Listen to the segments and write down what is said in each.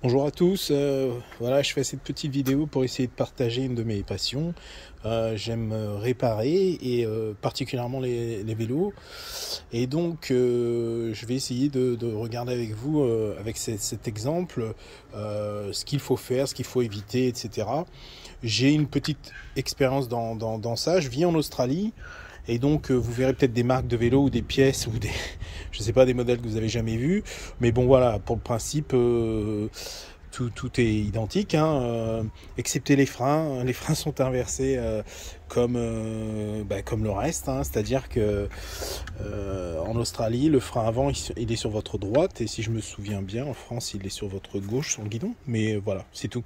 Bonjour à tous, voilà, je fais cette petite vidéo pour essayer de partager une de mes passions. J'aime réparer et particulièrement les vélos. Et donc je vais essayer de regarder avec vous, avec cet exemple, ce qu'il faut faire, ce qu'il faut éviter, etc. J'ai une petite expérience dans ça. Je vis en Australie. Et donc vous verrez peut-être des marques de vélos ou des pièces ou des, je sais pas, des modèles que vous avez jamais vus. Mais bon voilà, pour le principe, tout est identique, hein, excepté les freins. Les freins sont inversés comme le reste, hein. C'est-à-dire que en Australie, le frein avant il est sur votre droite et si je me souviens bien, en France il est sur votre gauche sur le guidon. Mais voilà, c'est tout.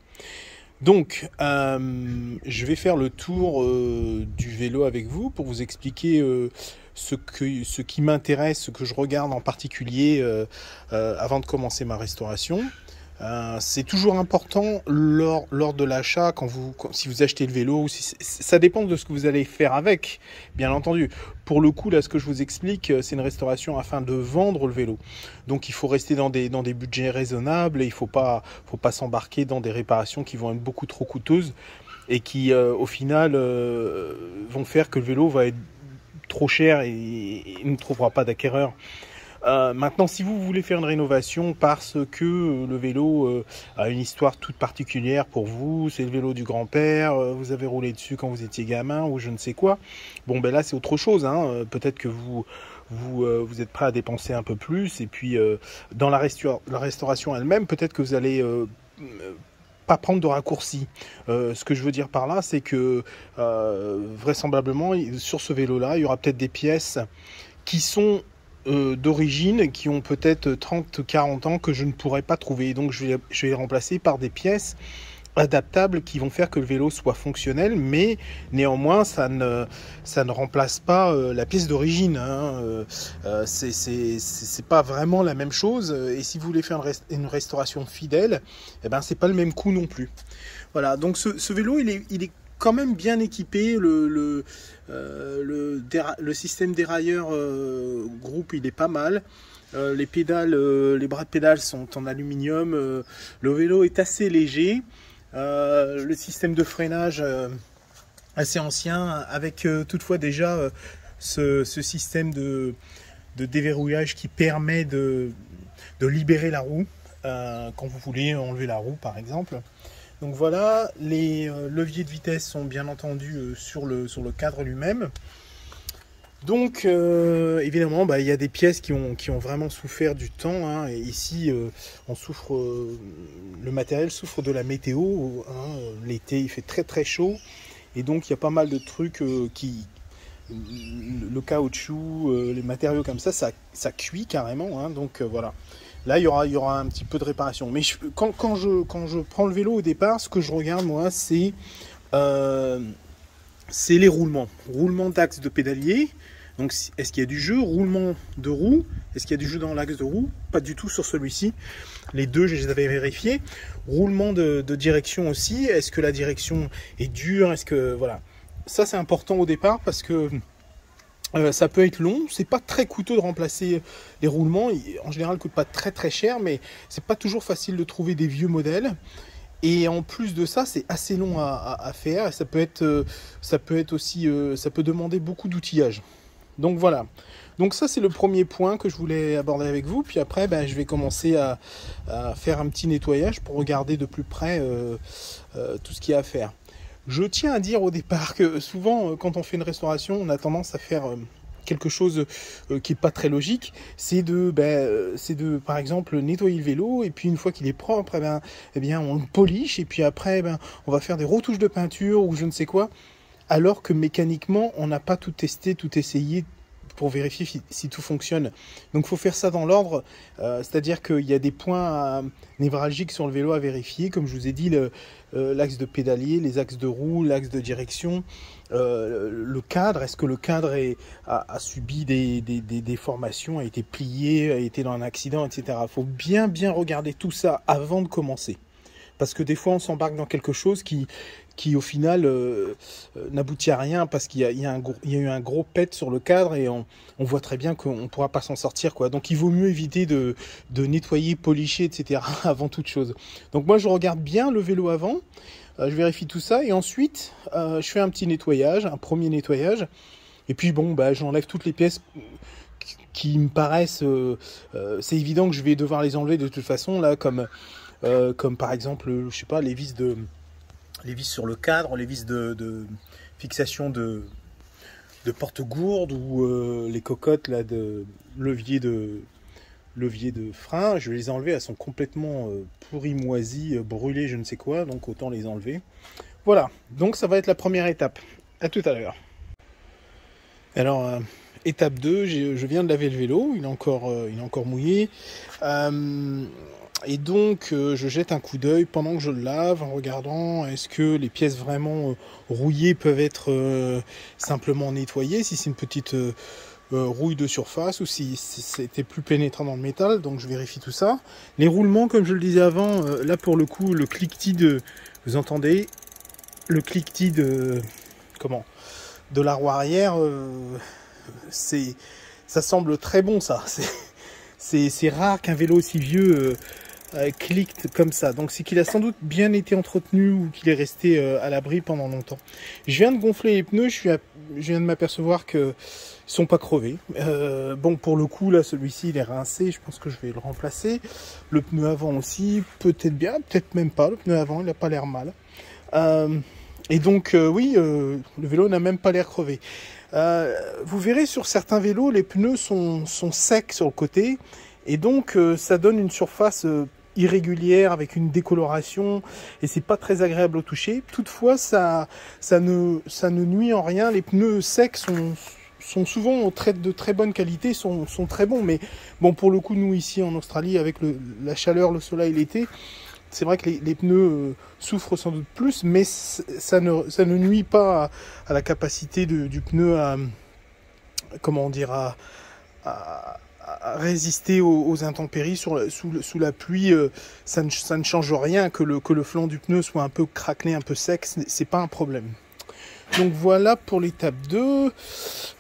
Donc, je vais faire le tour du vélo avec vous pour vous expliquer ce qui m'intéresse, ce que je regarde en particulier avant de commencer ma restauration. C'est toujours important lors de l'achat, si vous achetez le vélo, ça dépend de ce que vous allez faire avec, bien entendu. Pour le coup, là, ce que je vous explique, c'est une restauration afin de vendre le vélo. Donc, il faut rester dans des budgets raisonnables et il faut pas s'embarquer dans des réparations qui vont être beaucoup trop coûteuses et qui, au final, vont faire que le vélo va être trop cher et ne trouvera pas d'acquéreur. Maintenant, si vous voulez faire une rénovation parce que le vélo a une histoire toute particulière pour vous, c'est le vélo du grand-père, vous avez roulé dessus quand vous étiez gamin ou je ne sais quoi, bon ben là c'est autre chose, hein. Peut-être que vous êtes prêt à dépenser un peu plus et puis dans la restauration elle-même, peut-être que vous allez pas prendre de raccourcis. Ce que je veux dire par là, c'est que vraisemblablement sur ce vélo-là, il y aura peut-être des pièces qui sont d'origine, qui ont peut-être 30-40 ans que je ne pourrais pas trouver. Donc je vais les remplacer par des pièces adaptables qui vont faire que le vélo soit fonctionnel, mais néanmoins ça ne remplace pas la pièce d'origine, hein. C'est pas vraiment la même chose et si vous voulez faire une restauration fidèle, eh ben c'est pas le même coût non plus. Voilà, donc ce vélo il est quand même bien équipé. Le système dérailleur groupe il est pas mal. Les pédales, les bras de pédale sont en aluminium. Le vélo est assez léger. Le système de freinage assez ancien, avec toutefois déjà ce système de déverrouillage qui permet de libérer la roue quand vous voulez enlever la roue par exemple. Donc voilà, les leviers de vitesse sont bien entendu sur le cadre lui-même. Donc évidemment, il y a des pièces qui ont vraiment souffert du temps, hein, et ici, le matériel souffre de la météo, hein. L'été, il fait très très chaud, et donc il y a pas mal de trucs le caoutchouc, les matériaux comme ça cuit carrément, hein, donc voilà. Là, il y aura un petit peu de réparation. Mais quand je prends le vélo au départ, ce que je regarde, moi, c'est les roulements. Roulement d'axe de pédalier. Donc, est-ce qu'il y a du jeu? Roulement de roue. Est-ce qu'il y a du jeu dans l'axe de roue? Pas du tout sur celui-ci. Les deux, je les avais vérifiés. Roulement de direction aussi. Est-ce que la direction est dure? Est-ce que... Voilà. Ça, c'est important au départ parce que... ça peut être long, c'est pas très coûteux de remplacer les roulements, en général coûte pas très très cher, mais c'est pas toujours facile de trouver des vieux modèles. Et en plus de ça, c'est assez long à faire, et ça peut être aussi, ça peut demander beaucoup d'outillage. Donc voilà. Donc ça c'est le premier point que je voulais aborder avec vous. Puis après, je vais commencer à faire un petit nettoyage pour regarder de plus près tout ce qu'il y a à faire. Je tiens à dire au départ que souvent, quand on fait une restauration, on a tendance à faire quelque chose qui n'est pas très logique. C'est de, par exemple, nettoyer le vélo, et puis une fois qu'il est propre, on le polish, et puis après, on va faire des retouches de peinture ou je ne sais quoi, alors que mécaniquement, on n'a pas tout testé, tout essayé pour vérifier si tout fonctionne. Donc il faut faire ça dans l'ordre, c'est-à-dire qu'il y a des points névralgiques sur le vélo à vérifier, comme je vous ai dit, l'axe de pédalier, les axes de roue, l'axe de direction, le cadre, est-ce que le cadre a subi des déformations, a été plié, a été dans un accident, etc. Il faut bien regarder tout ça avant de commencer. parce que des fois on s'embarque dans quelque chose qui au final n'aboutit à rien, parce qu'il y a eu un gros pet sur le cadre et on voit très bien qu'on ne pourra pas s'en sortir, quoi. Donc il vaut mieux éviter de nettoyer, policher, etc. avant toute chose. Donc moi je regarde bien le vélo avant, je vérifie tout ça et ensuite je fais un petit nettoyage, un premier nettoyage, et puis bon, bah, j'enlève toutes les pièces qui me paraissent... c'est évident que je vais devoir les enlever de toute façon, là, comme par exemple, je sais pas, les vis sur le cadre, les vis de fixation de porte-gourde, ou les cocottes là, de levier de frein. Je vais les enlever, elles sont complètement pourries, moisies, brûlées, je ne sais quoi, donc autant les enlever. Voilà, donc ça va être la première étape. À tout à l'heure. Alors, étape 2, je viens de laver le vélo, il est encore mouillé. Et donc, je jette un coup d'œil pendant que je le lave, en regardant est-ce que les pièces vraiment rouillées peuvent être simplement nettoyées, si c'est une petite rouille de surface, ou si c'était plus pénétrant dans le métal. Donc je vérifie tout ça. Les roulements, comme je le disais avant, là pour le coup, le cliquetis vous entendez, le cliquetis de la roue arrière, ça semble très bon, ça. C'est rare qu'un vélo aussi vieux clique comme ça. Donc c'est qu'il a sans doute bien été entretenu, ou qu'il est resté à l'abri pendant longtemps. Je viens de gonfler les pneus, je viens de m'apercevoir qu'ils sont pas crevés. Bon, pour le coup, là, celui-ci, il est rincé, je pense que je vais le remplacer. Le pneu avant aussi, peut-être bien, peut-être même pas. Le pneu avant, il n'a pas l'air mal. Et donc, oui, le vélo n'a même pas l'air crevé. Vous verrez, sur certains vélos, les pneus sont secs sur le côté, et donc ça donne une surface irrégulière avec une décoloration, et c'est pas très agréable au toucher. Toutefois, ça ne nuit en rien. Les pneus secs sont souvent de très bonne qualité, sont très bons. Mais bon, pour le coup, nous ici en Australie, avec la chaleur, le soleil, l'été, c'est vrai que les pneus souffrent sans doute plus, mais ça ne nuit pas à la capacité du pneu à résister aux intempéries sous la pluie. Ça ne change rien que le flanc du pneu soit un peu craquelé, un peu sec, c'est pas un problème. Donc voilà pour l'étape 2.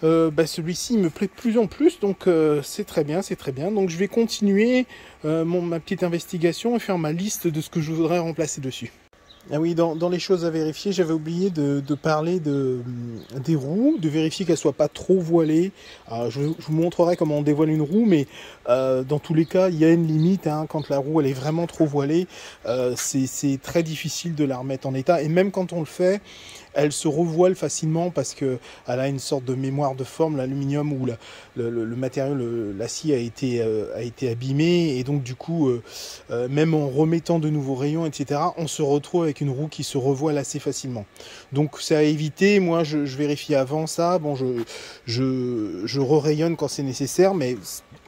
Celui-ci me plaît de plus en plus, donc c'est très bien, c'est très bien. Donc je vais continuer ma petite investigation et faire ma liste de ce que je voudrais remplacer dessus. Ah oui, dans les choses à vérifier, j'avais oublié de parler des roues, de vérifier qu'elles ne soient pas trop voilées. Alors, je vous montrerai comment on dévoile une roue, mais dans tous les cas, il y a une limite, hein. Quand la roue elle est vraiment trop voilée, c'est très difficile de la remettre en état. Et même quand on le fait, elle se revoile facilement, parce qu'elle a une sorte de mémoire de forme, l'aluminium, ou le matériau, l'acier a été abîmé, et donc du coup, même en remettant de nouveaux rayons, etc., on se retrouve avec une roue qui se revoile assez facilement. Donc c'est à éviter. Moi je vérifie avant ça. Bon, je re-rayonne quand c'est nécessaire, mais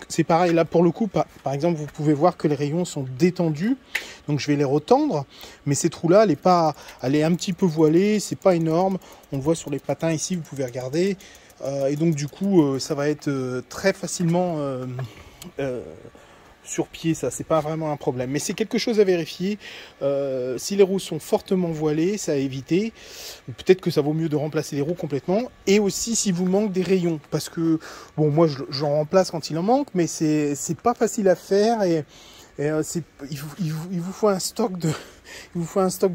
c'est pareil là pour le coup. Par exemple, vous pouvez voir que les rayons sont détendus, donc je vais les retendre, mais cette roue là elle est un petit peu voilée, c'est pas énorme, on le voit sur les patins ici, vous pouvez regarder, et donc du coup ça va être très facilement sur pied, ça c'est pas vraiment un problème, mais c'est quelque chose à vérifier. Si les roues sont fortement voilées, c'est à éviter. Peut-être que ça vaut mieux de remplacer les roues complètement, et aussi si vous manque des rayons, parce que bon, moi j'en remplace quand il en manque, mais c'est pas facile à faire, et il vous faut un stock de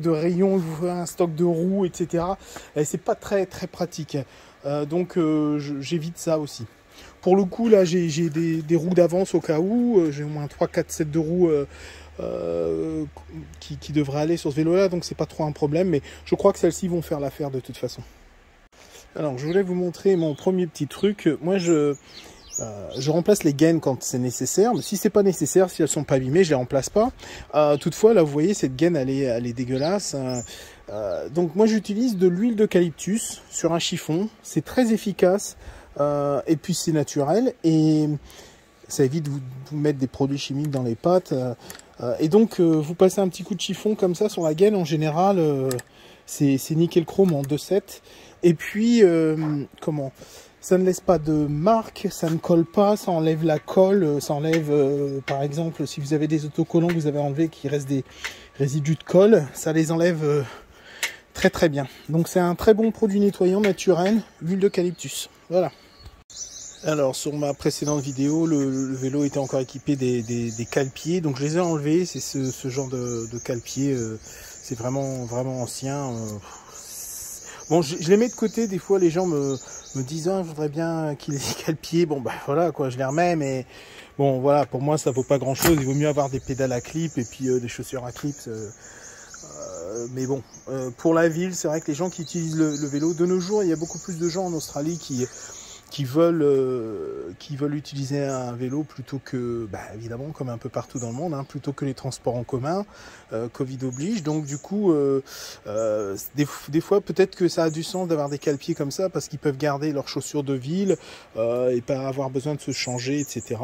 rayons, il vous faut un stock de roues, etc. Et c'est pas très très pratique, donc j'évite ça aussi. Pour le coup, là, j'ai des roues d'avance au cas où. J'ai au moins 3-4 sets de roues qui devraient aller sur ce vélo-là, donc c'est pas trop un problème. Mais je crois que celles-ci vont faire l'affaire de toute façon. Alors, je voulais vous montrer mon premier petit truc. Moi, je remplace les gaines quand c'est nécessaire. Mais si c'est pas nécessaire, si elles sont pas abîmées, je les remplace pas. Toutefois, là, vous voyez, cette gaine, elle est dégueulasse. Donc, moi, j'utilise de l'huile d'eucalyptus sur un chiffon. C'est très efficace. Et puis c'est naturel, et ça évite de vous mettre des produits chimiques dans les pattes, et donc vous passez un petit coup de chiffon comme ça sur la gaine. En général c'est nickel chrome en 2,7, et puis Ça ne laisse pas de marque, ça ne colle pas, ça enlève la colle, ça enlève, par exemple, si vous avez des autocollants que vous avez enlevés, qu'il reste des résidus de colle, ça les enlève très très bien. Donc c'est un très bon produit nettoyant naturel, huile d'eucalyptus. Voilà. Alors sur ma précédente vidéo, le vélo était encore équipé des cale-pieds, donc je les ai enlevés. C'est ce genre de cale-pieds, c'est vraiment ancien. Bon, je les mets de côté, des fois les gens me disent ah, je voudrais bien qu'il ait des cale-pieds. Bon bah voilà quoi, je les remets, mais bon voilà, pour moi ça vaut pas grand chose. Il vaut mieux avoir des pédales à clip et puis des chaussures à clip. Mais bon, pour la ville, c'est vrai que les gens qui utilisent le vélo, de nos jours, il y a beaucoup plus de gens en Australie qui veulent utiliser un vélo plutôt que, bah, évidemment, comme un peu partout dans le monde, hein, plutôt que les transports en commun, Covid oblige. Donc du coup, des fois, peut-être que ça a du sens d'avoir des cale-pieds comme ça, parce qu'ils peuvent garder leurs chaussures de ville et pas avoir besoin de se changer, etc.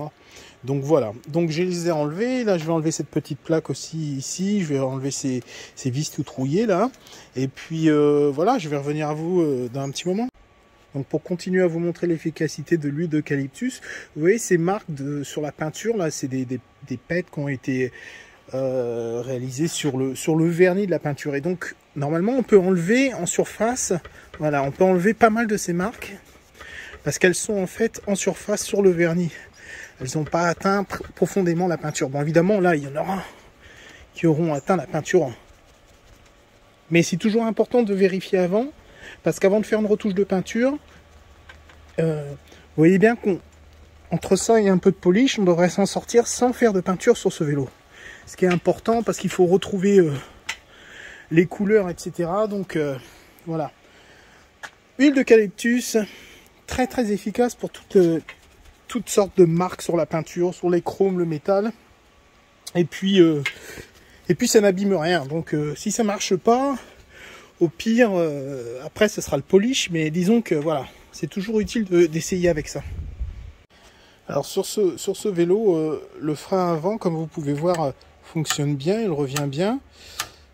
Donc voilà, donc je les ai enlevés. Là je vais enlever cette petite plaque aussi ici, je vais enlever ces vis tout trouillées là, et puis voilà, je vais revenir à vous dans un petit moment. Donc pour continuer à vous montrer l'efficacité de l'huile d'eucalyptus, vous voyez ces marques sur la peinture là, c'est des pets qui ont été réalisées sur le vernis de la peinture. Et donc normalement on peut enlever en surface, voilà, on peut enlever pas mal de ces marques parce qu'elles sont en fait en surface sur le vernis. Elles n'ont pas atteint profondément la peinture. Bon, évidemment, là, il y en aura qui auront atteint la peinture. Mais c'est toujours important de vérifier avant, parce qu'avant de faire une retouche de peinture, vous voyez bien qu'entre ça et un peu de polish, on devrait s'en sortir sans faire de peinture sur ce vélo. Ce qui est important, parce qu'il faut retrouver les couleurs, etc. Donc, voilà. Huile d'eucalyptus, très très efficace pour toutes sortes de marques sur la peinture, sur les chromes, le métal. Et puis ça n'abîme rien. Donc si ça marche pas, au pire, après ce sera le polish. Mais disons que voilà, c'est toujours utile d'essayer avec ça. Alors sur ce vélo, le frein avant, comme vous pouvez voir, fonctionne bien, il revient bien.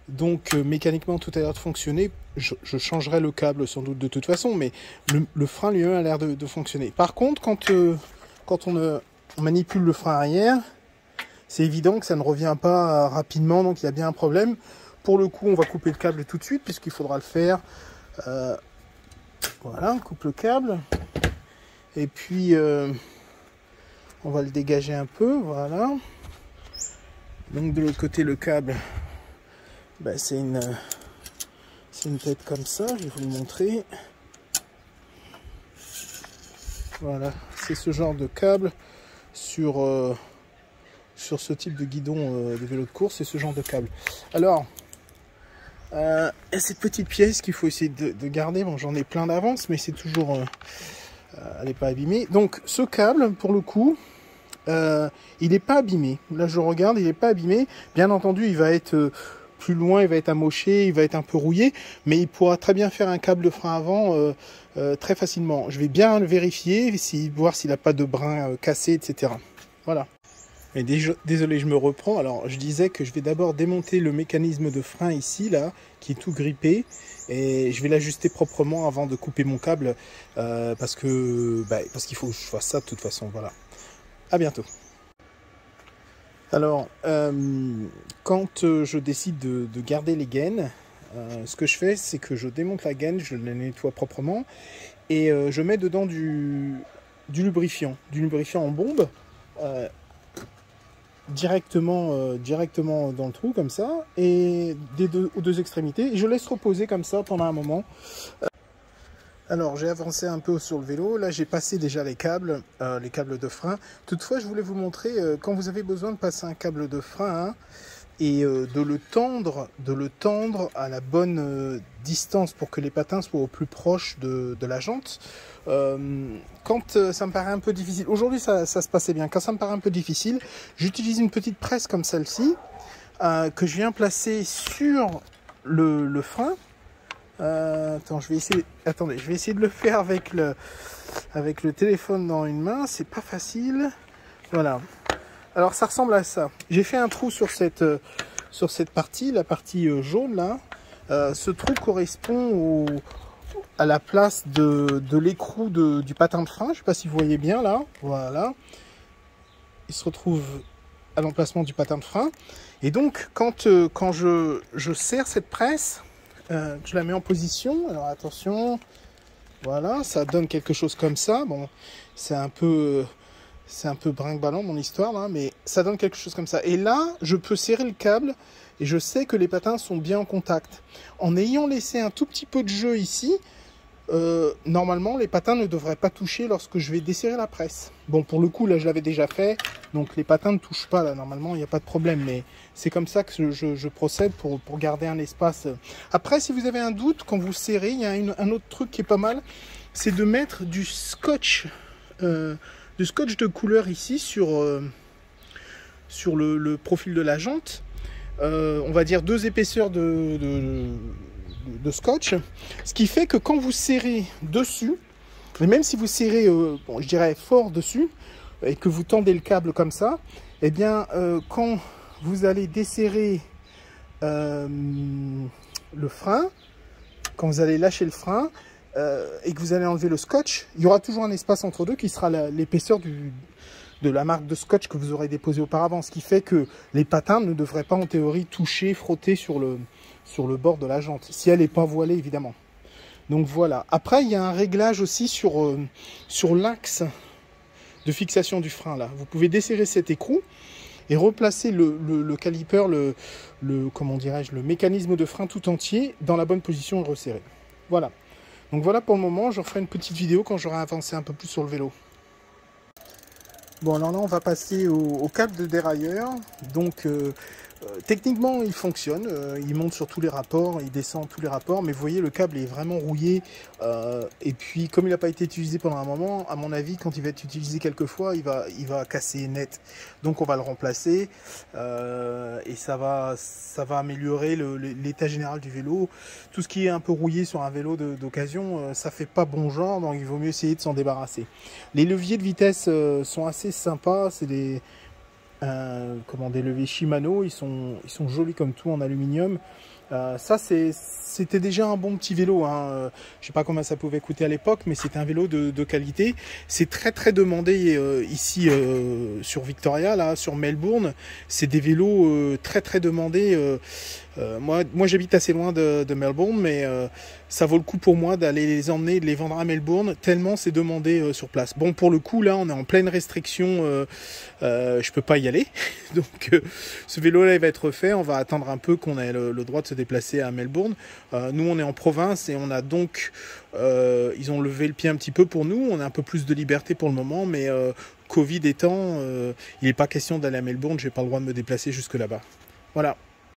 Donc mécaniquement tout a l'air de fonctionner. Je changerai le câble sans doute de toute façon, mais le frein lui-même a l'air de fonctionner. Par contre, quand on manipule le frein arrière, c'est évident que ça ne revient pas rapidement, donc il y a bien un problème. Pour le coup, on va couper le câble tout de suite, puisqu'il faudra le faire. Voilà, on coupe le câble. Et puis, on va le dégager un peu, voilà. Donc de l'autre côté, le câble, bah, c'est une tête comme ça, je vais vous le montrer. Voilà, c'est ce genre de câble sur ce type de guidon de vélo de course, c'est ce genre de câble. Alors, il y a cette petite pièce qu'il faut essayer de garder. Bon, j'en ai plein d'avance, mais c'est toujours... elle n'est pas abîmée. Donc, ce câble, pour le coup, il n'est pas abîmé. Là, je regarde, il n'est pas abîmé. Bien entendu, il va être... plus loin, il va être amoché, il va être un peu rouillé, mais il pourra très bien faire un câble de frein avant très facilement. Je vais bien le vérifier, voir s'il n'a pas de brin cassé, etc. Voilà. Et désolé, je me reprends. Alors, je disais que je vais d'abord démonter le mécanisme de frein ici, là, qui est tout grippé, et je vais l'ajuster proprement avant de couper mon câble, parce qu'il faut que je fasse ça de toute façon. Voilà. À bientôt. Alors, quand je décide de garder les gaines, ce que je fais, c'est que je démonte la gaine, je la nettoie proprement, et je mets dedans du lubrifiant en bombe, directement dans le trou, comme ça, et aux deux extrémités, et je laisse reposer comme ça pendant un moment. Alors j'ai avancé un peu sur le vélo, là j'ai passé déjà les câbles de frein. Toutefois je voulais vous montrer, quand vous avez besoin de passer un câble de frein, et de le tendre à la bonne distance pour que les patins soient au plus proche de la jante. Quand ça me paraît un peu difficile, aujourd'hui ça se passait bien, quand ça me paraît un peu difficile, j'utilise une petite presse comme celle-ci, que je viens placer sur le frein. Attends, je vais essayer de le faire avec le téléphone dans une main, c'est pas facile. Voilà. Alors ça ressemble à ça. J'ai fait un trou sur cette partie, la partie jaune là. Ce trou correspond à la place de l'écrou du patin de frein. Je ne sais pas si vous voyez bien là. Voilà. Il se retrouve à l'emplacement du patin de frein. Et donc, quand je serre cette presse, je la mets en position. Alors attention, voilà, ça donne quelque chose comme ça. Bon, c'est un peu brinque-ballant mon histoire là, mais ça donne quelque chose comme ça. Et là, je peux serrer le câble et je sais que les patins sont bien en contact. En ayant laissé un tout petit peu de jeu ici, normalement les patins ne devraient pas toucher lorsque je vais desserrer la presse. Bon, pour le coup là je l'avais déjà fait, donc les patins ne touchent pas là, normalement il n'y a pas de problème, mais c'est comme ça que je procède pour garder un espace. Après, si vous avez un doute quand vous serrez, il y a un autre truc qui est pas mal, c'est de mettre du scotch de couleur ici sur le profil de la jante. On va dire 2 épaisseurs de scotch, ce qui fait que quand vous serrez dessus, et même si vous serrez, bon, je dirais fort dessus, et que vous tendez le câble comme ça, eh bien, quand vous allez desserrer le frein, quand vous allez lâcher le frein, et que vous allez enlever le scotch, il y aura toujours un espace entre deux qui sera l'épaisseur de la marque de scotch que vous aurez déposé auparavant, ce qui fait que les patins ne devraient pas en théorie toucher, frotter sur le bord de la jante, si elle n'est pas voilée évidemment. Donc voilà. Après, il y a un réglage aussi sur l'axe de fixation du frein là. Vous pouvez desserrer cet écrou et replacer le caliper, comment dirais-je, le mécanisme de frein tout entier dans la bonne position et resserrer. Voilà. Donc voilà pour le moment, je referai une petite vidéo quand j'aurai avancé un peu plus sur le vélo. Bon, alors là on va passer au câble de dérailleur. Donc techniquement il fonctionne, il monte sur tous les rapports, il descend tous les rapports, mais vous voyez le câble est vraiment rouillé, et puis comme il n'a pas été utilisé pendant un moment, à mon avis quand il va être utilisé quelques fois il va casser net, donc on va le remplacer, et ça va améliorer l'état général du vélo. Tout ce qui est un peu rouillé sur un vélo d'occasion, ça fait pas bon genre, donc il vaut mieux essayer de s'en débarrasser. Les leviers de vitesse sont assez sympas, c'est des leviers Shimano, ils sont jolis comme tout en aluminium. Ça c'était déjà un bon petit vélo, hein. Je sais pas combien ça pouvait coûter à l'époque, mais c'était un vélo de qualité. C'est très demandé ici sur Victoria, là sur Melbourne. C'est des vélos très demandés. Moi j'habite assez loin de Melbourne, mais ça vaut le coup pour moi d'aller les emmener et de les vendre à Melbourne, tellement c'est demandé sur place. Bon, pour le coup là on est en pleine restriction, je peux pas y aller, donc ce vélo là il va être fait, on va attendre un peu qu'on ait le droit de se déplacer à Melbourne. Nous on est en province et on a donc, ils ont levé le pied un petit peu pour nous, on a un peu plus de liberté pour le moment, mais Covid étant, il n'est pas question d'aller à Melbourne, j'ai pas le droit de me déplacer jusque là-bas. Voilà.